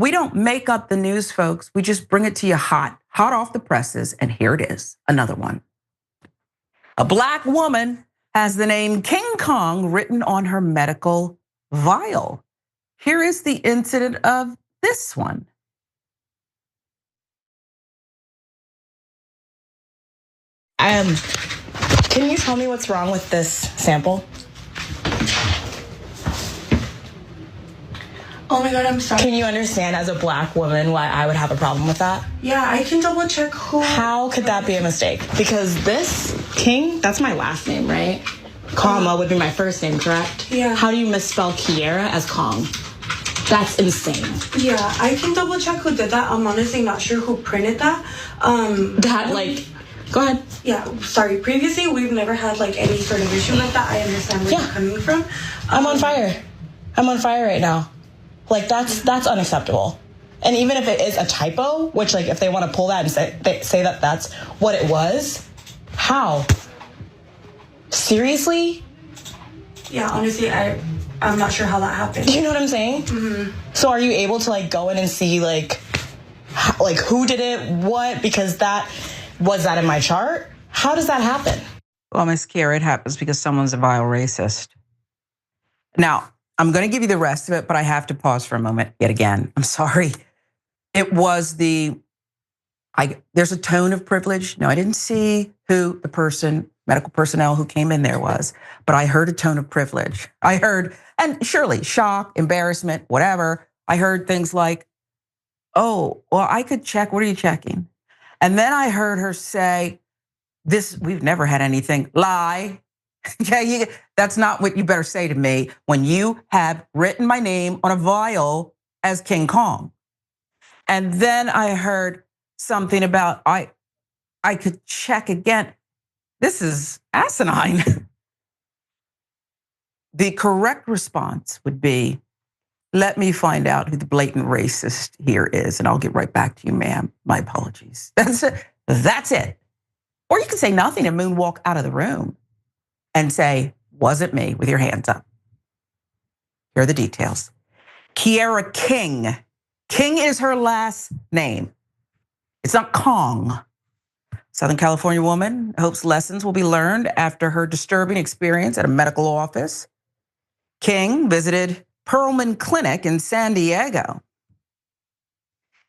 We don't make up the news, folks. We just bring it to you hot off the presses. And here it is, another one. A Black woman has the name King Kong written on her medical vial. Here is the incident of this one. Can you tell me what's wrong with this sample? Oh my God, I'm sorry. Can you understand as a Black woman why I would have a problem with that? Yeah, I can double check who. How could that be a mistake? Because this King, that's my last name, right? Comma would be my first name, correct? Yeah. How do you misspell Kierra as Kong? That's insane. Yeah, I can double check who did that. I'm honestly not sure who printed that. Go ahead. Yeah, sorry. Previously, we've never had like any sort of issue like that. I understand where you're coming from. I'm on fire. I'm on fire right now. Like that's unacceptable. And even if it is a typo, which like if they want to pull that and say that that's what it was, how? Seriously? Yeah, honestly, I'm not sure how that happened. Do you know what I'm saying? Mm-hmm. So are you able to like go in and see like who did it, what? Because was that in my chart? How does that happen? Well, Miss Kierra, it happens because someone's a vile racist. Now, I'm going to give you the rest of it, but I have to pause for a moment yet again. I'm sorry. It was there's a tone of privilege. No, I didn't see who the medical personnel who came in there was, but I heard a tone of privilege. I heard, and surely shock, embarrassment, whatever. I heard things like, oh, well, I could check. What are you checking? And then I heard her say, we've never had anything. Lie. Okay, that's not what you better say to me when you have written my name on a vial as King Kong. And then I heard something about I could check again. This is asinine. The correct response would be, let me find out who the blatant racist here is, and I'll get right back to you, ma'am. My apologies. That's it. That's it. Or you can say nothing and moonwalk out of the room and say, wasn't me, with your hands up. Here are the details. Kierra King. King is her last name. It's not Kong. Southern California woman hopes lessons will be learned after her disturbing experience at a medical office. King visited Perlman Clinic in San Diego,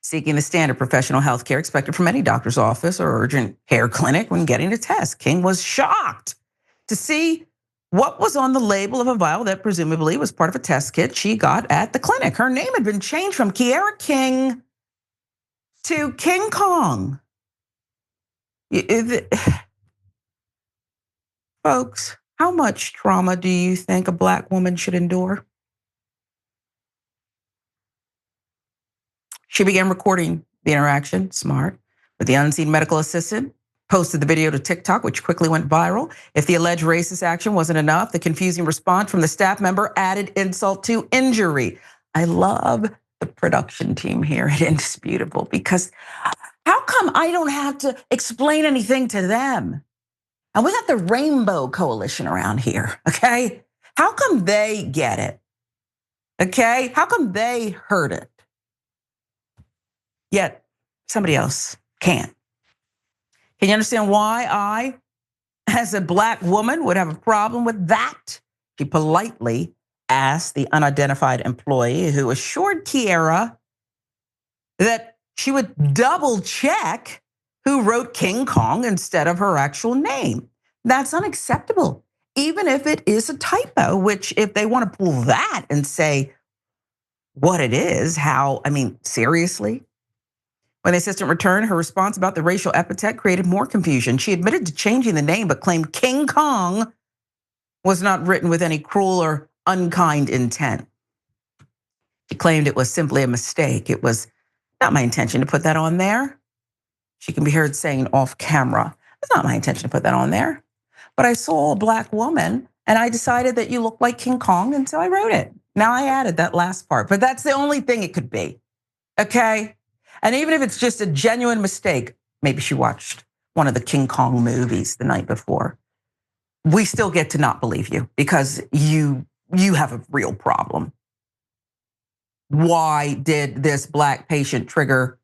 seeking the standard professional health care expected from any doctor's office or urgent care clinic when getting a test. King was shocked to see what was on the label of a vial that presumably was part of a test kit she got at the clinic. Her name had been changed from Kierra King to King Kong. Folks, how much trauma do you think a Black woman should endure? She began recording the interaction, smart, with the unseen medical assistant, posted the video to TikTok, which quickly went viral. If the alleged racist action wasn't enough, the confusing response from the staff member added insult to injury. I love the production team here at Indisputable because how come I don't have to explain anything to them? And we got the Rainbow Coalition around here, okay? How come they get it? Okay? How come they heard it? Yet somebody else can't. Can you understand why I, as a Black woman, would have a problem with that? She politely asked the unidentified employee who assured Kierra that she would double check who wrote King Kong instead of her actual name. That's unacceptable, even if it is a typo, which if they want to pull that and say what it is, seriously? When the assistant returned, her response about the racial epithet created more confusion. She admitted to changing the name, but claimed King Kong was not written with any cruel or unkind intent. She claimed it was simply a mistake. It was not my intention to put that on there. She can be heard saying off camera, it's not my intention to put that on there. But I saw a Black woman and I decided that you look like King Kong, and so I wrote it. Now I added that last part, but that's the only thing it could be, okay? And even if it's just a genuine mistake, maybe she watched one of the King Kong movies the night before, we still get to not believe you because you have a real problem. Why did this Black patient trigger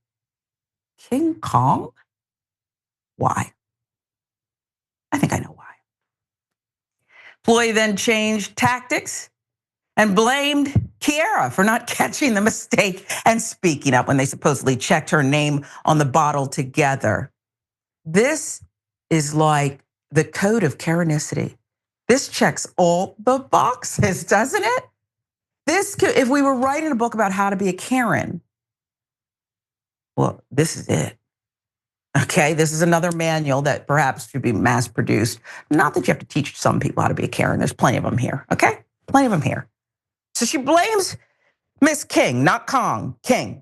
King Kong? Why? I think I know why. Employee then changed tactics and blamed Kierra for not catching the mistake and speaking up when they supposedly checked her name on the bottle together. This is like the code of Karenicity. This checks all the boxes, doesn't it? If we were writing a book about how to be a Karen, well, this is it. Okay, this is another manual that perhaps should be mass produced. Not that you have to teach some people how to be a Karen. There's plenty of them here, okay? Plenty of them here. So she blames Miss King, not Kong, King.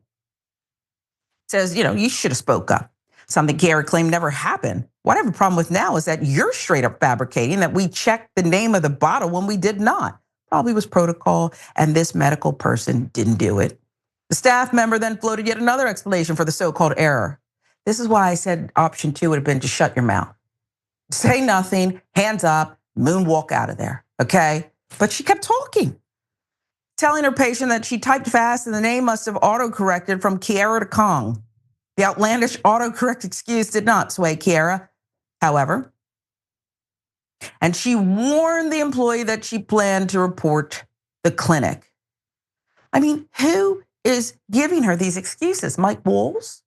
Says, you should have spoke up. Something Kierra claimed never happened. What I have a problem with now is that you're straight up fabricating that we checked the name of the bottle when we did not. Probably was protocol, and this medical person didn't do it. The staff member then floated yet another explanation for the so-called error. This is why I said option 2 would have been to shut your mouth. Say nothing, hands up, moonwalk out of there, okay? But she kept talking, telling her patient that she typed fast and the name must have autocorrected from Kierra to Kong. The outlandish autocorrect excuse did not sway Kierra, however. And she warned the employee that she planned to report the clinic. I mean, who is giving her these excuses? Mike Walls?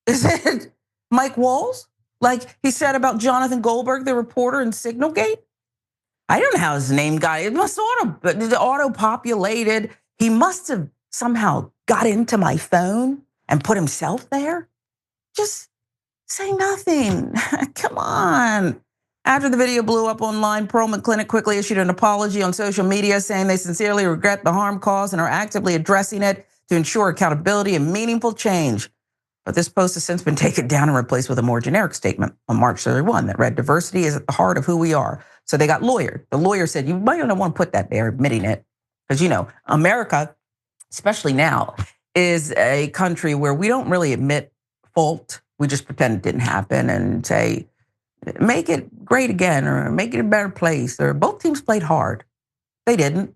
Is it Mike Walls? Like he said about Jonathan Goldberg, the reporter in Signalgate? I don't know how his name got, it must auto-populated. He must have somehow got into my phone and put himself there. Just say nothing, come on. After the video blew up online, Perlman Clinic quickly issued an apology on social media saying they sincerely regret the harm caused and are actively addressing it to ensure accountability and meaningful change. But this post has since been taken down and replaced with a more generic statement on March 31 that read, diversity is at the heart of who we are. So they got lawyered. The lawyer said, you might not want to put that there, admitting it. Because America, especially now, is a country where we don't really admit fault. We just pretend it didn't happen and say, make it great again or make it a better place. Or both teams played hard. They didn't.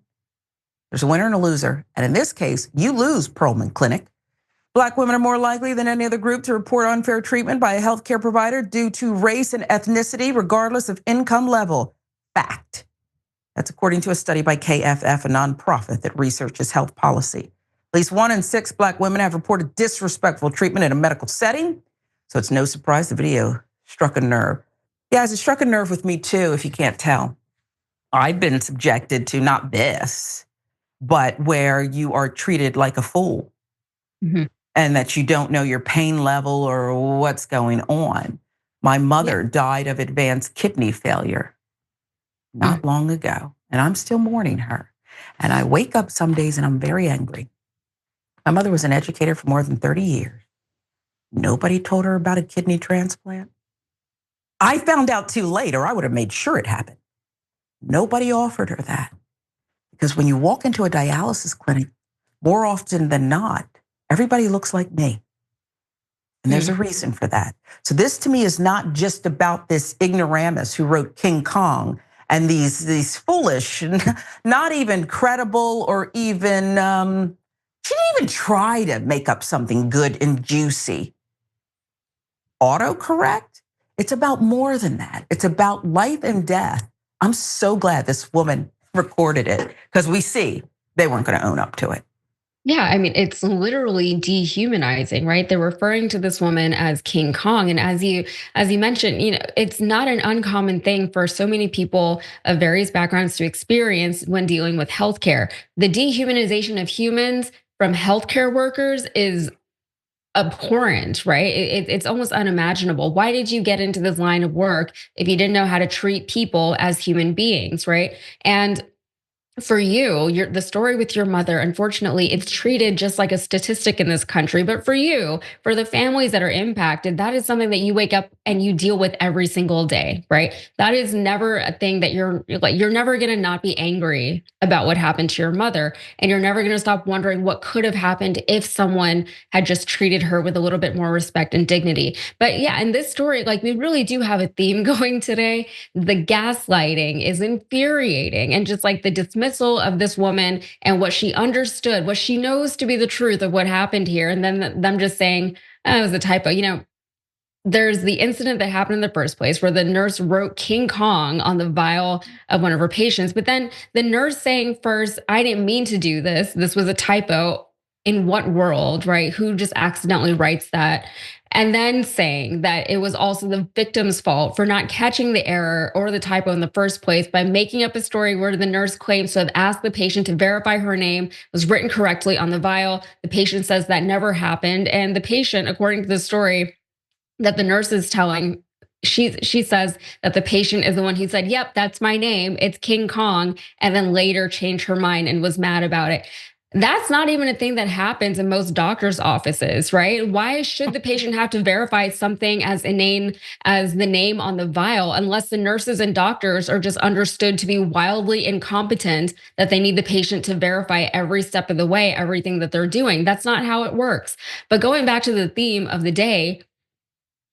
There's a winner and a loser. And in this case, you lose, Perlman Clinic. Black women are more likely than any other group to report unfair treatment by a healthcare provider due to race and ethnicity, regardless of income level. Fact. That's according to a study by KFF, a nonprofit that researches health policy. At least 1 in 6 Black women have reported disrespectful treatment in a medical setting. So it's no surprise the video struck a nerve. Guys, it struck a nerve with me too, if you can't tell. I've been subjected to not this, but where you are treated like a fool. Mm-hmm. And that you don't know your pain level or what's going on. My mother died of advanced kidney failure not long ago, and I'm still mourning her. And I wake up some days and I'm very angry. My mother was an educator for more than 30 years. Nobody told her about a kidney transplant. I found out too late, or I would have made sure it happened. Nobody offered her that. Because when you walk into a dialysis clinic, more often than not, everybody looks like me. And there's a reason for that. So this to me is not just about this ignoramus who wrote King Kong and these foolish, not even credible or even, she didn't even try to make up something good and juicy. Autocorrect? It's about more than that. It's about life and death. I'm so glad this woman recorded it because we see they weren't going to own up to it. Yeah, I mean, it's literally dehumanizing, right? They're referring to this woman as King Kong. And as you mentioned, it's not an uncommon thing for so many people of various backgrounds to experience when dealing with healthcare. The dehumanization of humans from healthcare workers is abhorrent, right? It's almost unimaginable. Why did you get into this line of work if you didn't know how to treat people as human beings, right? And for you, the story with your mother, unfortunately, it's treated just like a statistic in this country. But for you, for the families that are impacted, that is something that you wake up and you deal with every single day, right? That is never a thing that you're never going to not be angry about what happened to your mother. And you're never going to stop wondering what could have happened if someone had just treated her with a little bit more respect and dignity. But yeah, in this story, we really do have a theme going today. The gaslighting is infuriating, and just the dismissal dismissal of this woman and what she understood, what she knows to be the truth of what happened here, and then them just saying, oh, it was a typo. There's the incident that happened in the first place where the nurse wrote King Kong on the vial of one of her patients. But then the nurse saying first, I didn't mean to do this. This was a typo. In what world, right? Who just accidentally writes that? And then saying that it was also the victim's fault for not catching the error or the typo in the first place by making up a story where the nurse claims to have asked the patient to verify her name was written correctly on the vial. The patient says that never happened. And the patient, according to the story, that the nurse is telling, she says that the patient is the one who said, yep, that's my name, it's King Kong, and then later changed her mind and was mad about it. That's not even a thing that happens in most doctors' offices, right? Why should the patient have to verify something as inane as the name on the vial unless the nurses and doctors are just understood to be wildly incompetent that they need the patient to verify every step of the way, everything that they're doing? That's not how it works. But going back to the theme of the day,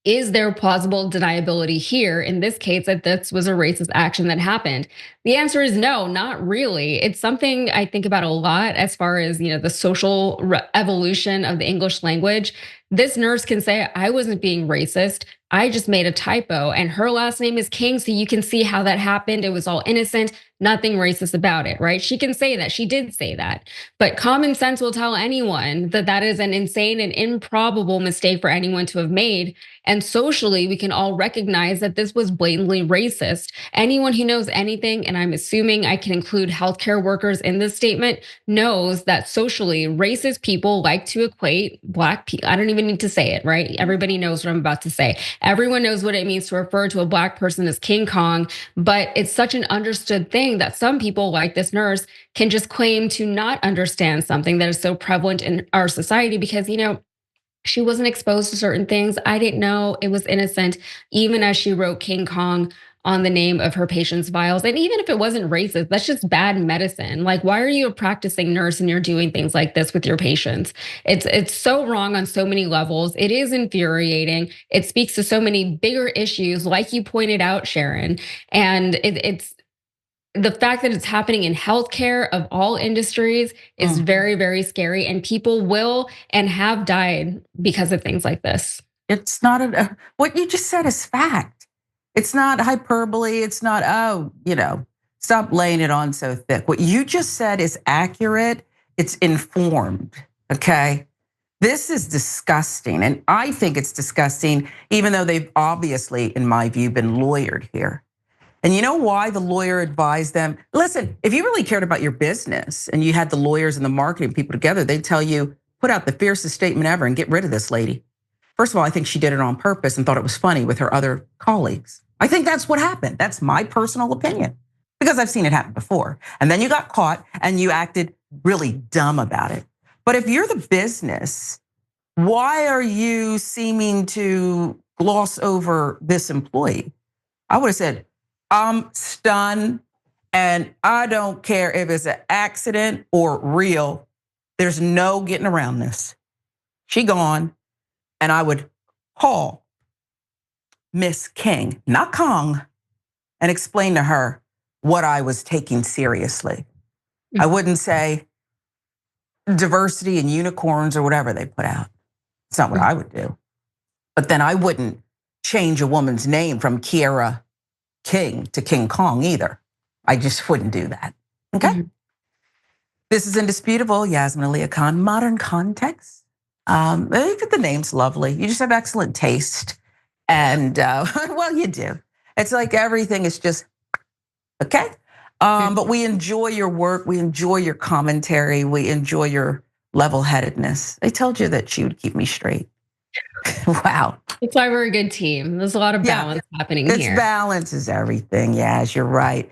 is there plausible deniability here in this case that this was a racist action that happened? The answer is no, not really. It's something I think about a lot as far as, the social evolution of the English language. This nurse can say, I wasn't being racist. I just made a typo, and her last name is King, so you can see how that happened. It was all innocent, nothing racist about it, right? She can say that, she did say that. But common sense will tell anyone that that is an insane and improbable mistake for anyone to have made. And socially, we can all recognize that this was blatantly racist. Anyone who knows anything, and I'm assuming I can include healthcare workers in this statement, knows that socially, racist people like to equate Black people. I don't even need to say it, right? Everybody knows what I'm about to say. Everyone knows what it means to refer to a Black person as King Kong, but it's such an understood thing that some people, like this nurse, can just claim to not understand something that is so prevalent in our society because, she wasn't exposed to certain things. I didn't know, it was innocent, even as she wrote King Kong on the name of her patient's vials. And even if it wasn't racist, that's just bad medicine. Like, why are you a practicing nurse and you're doing things like this with your patients? It's so wrong on so many levels. It is infuriating. It speaks to so many bigger issues, like you pointed out, Sharon. And it's the fact that it's happening in healthcare of all industries is very, very scary. And people will and have died because of things like this. It's not what you just said is fact. It's not hyperbole. It's not, stop laying it on so thick. What you just said is accurate. It's informed, okay? This is disgusting. And I think it's disgusting, even though they've obviously, in my view, been lawyered here. And you know why the lawyer advised them? Listen, if you really cared about your business and you had the lawyers and the marketing people together, they'd tell you, put out the fiercest statement ever and get rid of this lady. First of all, I think she did it on purpose and thought it was funny with her other colleagues. I think that's what happened. That's my personal opinion because I've seen it happen before. And then you got caught and you acted really dumb about it. But if you're the business, why are you seeming to gloss over this employee? I would have said, I'm stunned and I don't care if it's an accident or real. There's no getting around this. She gone. And I would call Miss King, not Kong, and explain to her what I was taking seriously. I wouldn't say diversity and unicorns or whatever they put out. It's not what I would do. But then I wouldn't change a woman's name from Kierra King to King Kong either. I just wouldn't do that, okay? This is Indisputable, Yasmin, Aliya Khan, Modern Context. The name's lovely. You just have excellent taste. And well, you do. It's like everything is just, okay? But we enjoy your work. We enjoy your commentary. We enjoy your level-headedness. I told you that she would keep me straight. Wow. That's why we're a good team. There's a lot of balance happening here. Balance is everything. Yes, you're right.